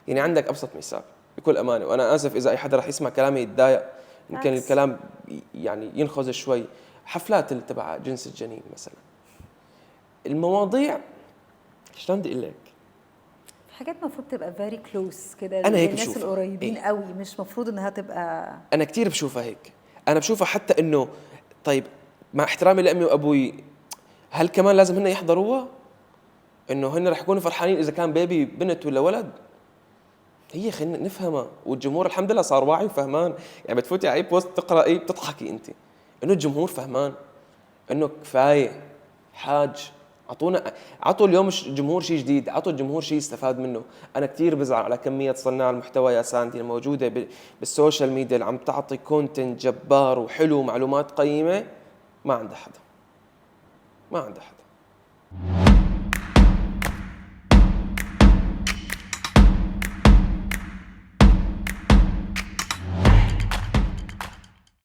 يعني عندك ابسط مثال بكل امانه، وانا اسف اذا اي حدا رح يسمع كلامي يتضايق، يمكن الكلام يعني ينخز شوي. حفلات اللي تبع جنس الجنين مثلا، المواضيع شلون بدي اقول لك، حاجات المفروض تبقى very close كده انا هيك للناس بشوفها. القريبين إيه؟ قوي، مش مفروض انها تبقى. انا كثير بشوفها هيك. انا بشوفها حتى انه طيب، مع احترامي لامي وابوي، هل كمان لازم هن يحضروها؟ انه هن رح يكونوا فرحانين اذا كان بيبي بنت ولا ولد؟ هي خلينا نفهمها، والجمهور الحمد لله صار واعي وفهمان. يعني بتفوتي على اي بوست تقراي بتضحكي انت انه الجمهور فهمان، انه كفايه حاج. عطوا اليوم الجمهور شيء جديد، عطوا الجمهور شيء يستفاد منه. انا كثير بزعل على كميه صناع المحتوى يا ساندي الموجوده بالسوشيال ميديا اللي عم تعطي كونتنت جبار وحلو ومعلومات قيمه، ما عندها حدا، ما عندها حدا.